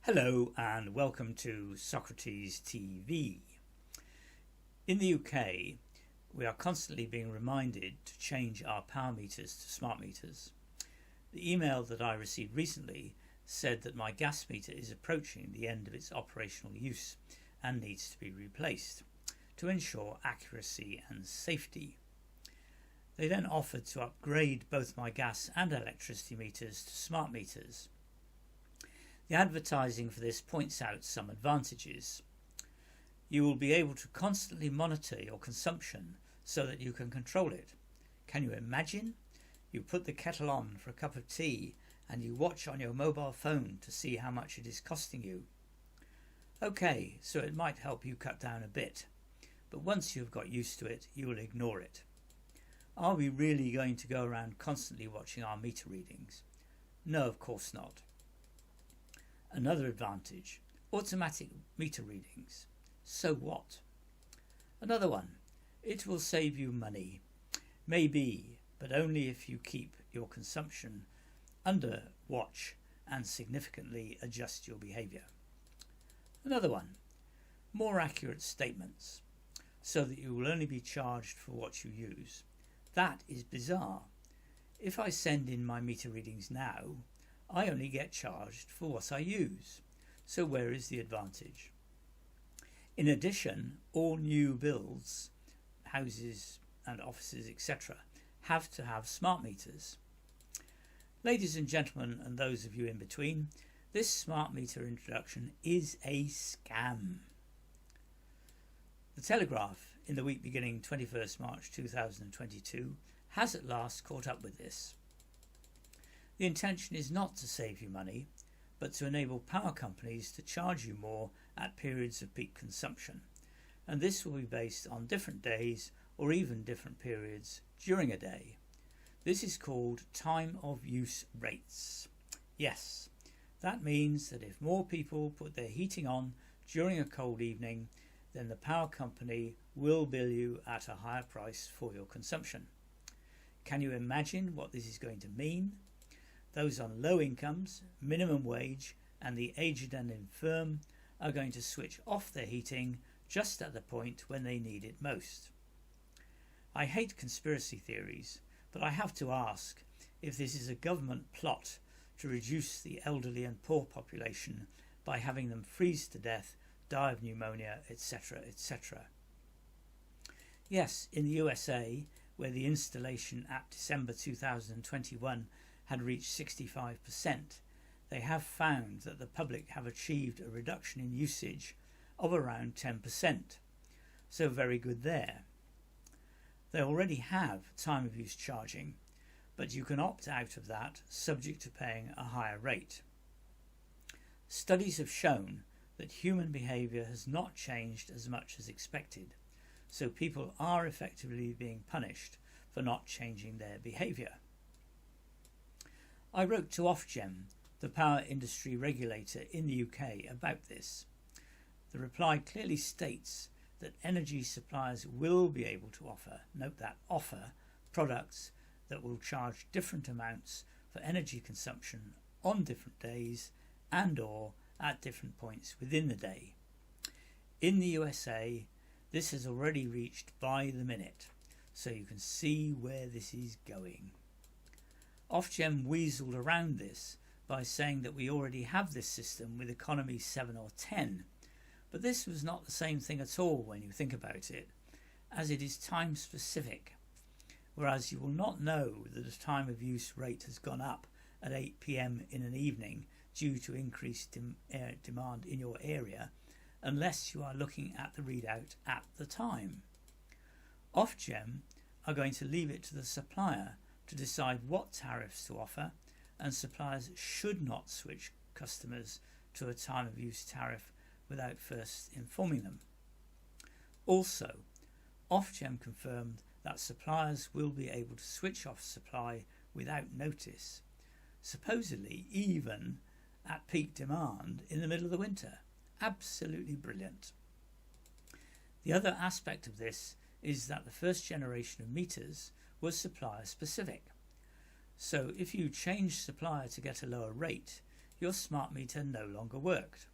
Hello and welcome to Socrates TV. In the UK, we are constantly being reminded to change our power meters to smart meters. The email that I received recently said that my gas meter is approaching the end of its operational use and needs to be replaced to ensure accuracy and safety. They then offered to upgrade both my gas and electricity meters to smart meters. The advertising for this points out some advantages. You will be able to constantly monitor your consumption so that you can control it. Can you imagine? You put the kettle on for a cup of tea and you watch on your mobile phone to see how much it is costing you. Okay, so it might help you cut down a bit, but once you've got used to it, you will ignore it. Are we really going to go around constantly watching our meter readings? No, of course not. Another advantage, automatic meter readings. So what? Another one, it will save you money. Maybe, but only if you keep your consumption under watch and significantly adjust your behaviour. Another one, more accurate statements, so that you will only be charged for what you use. That is bizarre. If I send in my meter readings now, I only get charged for what I use. So where is the advantage? In addition, all new builds, houses and offices, etc., have to have smart meters. Ladies and gentlemen, and those of you in between, this smart meter introduction is a scam. The Telegraph, in the week beginning 21st March 2022, has at last caught up with this. The intention is not to save you money, but to enable power companies to charge you more at periods of peak consumption, and this will be based on different days or even different periods during a day. This is called time of use rates. Yes, that means that if more people put their heating on during a cold evening, then the power company will bill you at a higher price for your consumption. Can you imagine what this is going to mean? Those on low incomes, minimum wage and the aged and infirm are going to switch off their heating just at the point when they need it most. I hate conspiracy theories, but I have to ask if this is a government plot to reduce the elderly and poor population by having them freeze to death, die of pneumonia, etc., etc. Yes, in the USA, where the installation at December 2021 had reached 65%, they have found that the public have achieved a reduction in usage of around 10%. So very good there. They already have time of use charging, but you can opt out of that subject to paying a higher rate. Studies have shown that human behaviour has not changed as much as expected, so people are effectively being punished for not changing their behaviour. I wrote to Ofgem, the power industry regulator in the UK, about this. The reply clearly states that energy suppliers will be able to offer, note that offer, products that will charge different amounts for energy consumption on different days and/or at different points within the day. In the USA, this has already reached by the minute, so you can see where this is going. Ofgem weaseled around this by saying that we already have this system with economy 7 or 10, but this was not the same thing at all when you think about it, as it is time specific, whereas you will not know that a time of use rate has gone up at 8 p.m. in an evening due to increased demand in your area unless you are looking at the readout at the time. Ofgem are going to leave it to the supplier to decide what tariffs to offer, and suppliers should not switch customers to a time of use tariff without first informing them. Also, Ofgem confirmed that suppliers will be able to switch off supply without notice, supposedly even at peak demand in the middle of the winter. Absolutely brilliant. The other aspect of this is that the first generation of meters was supplier specific. So if you change supplier to get a lower rate, your smart meter no longer worked.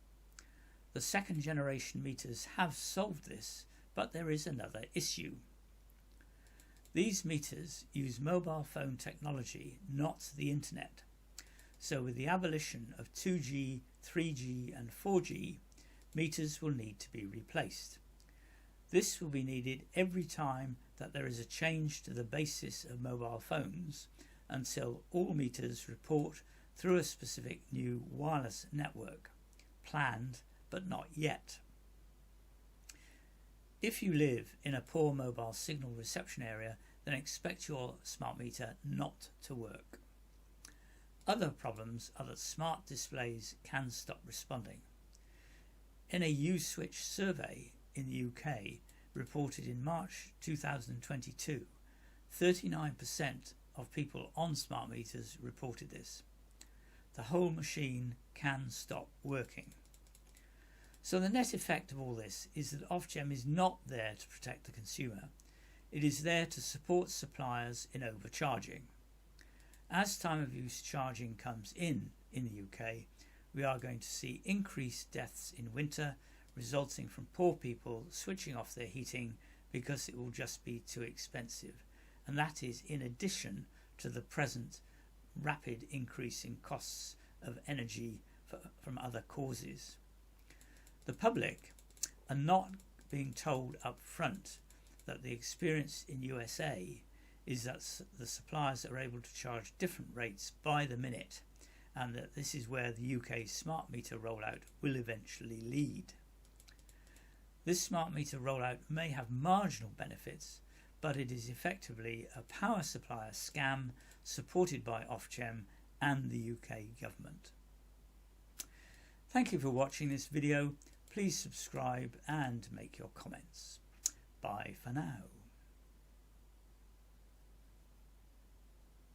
The second generation meters have solved this, but there is another issue. These meters use mobile phone technology, not the internet. So with the abolition of 2G, 3G and 4G, meters will need to be replaced. This will be needed every time that there is a change to the basis of mobile phones until all meters report through a specific new wireless network, planned but not yet. If you live in a poor mobile signal reception area, then expect your smart meter not to work. Other problems are that smart displays can stop responding. In a U-Switch survey in the UK reported in March 2022, 39% of people on smart meters reported this. The whole machine can stop working. So the net effect of all this is that Ofgem is not there to protect the consumer. It is there to support suppliers in overcharging. As time of use charging comes in the UK, we are going to see increased deaths in winter resulting from poor people switching off their heating because it will just be too expensive, and that is in addition to the present rapid increase in costs of energy from other causes. The public are not being told up front that the experience in USA is that the suppliers are able to charge different rates by the minute, and that this is where the UK smart meter rollout will eventually lead. This smart meter rollout may have marginal benefits, but it is effectively a power supplier scam supported by Ofgem and the UK government. Thank you for watching this video. Please subscribe and make your comments. Bye for now.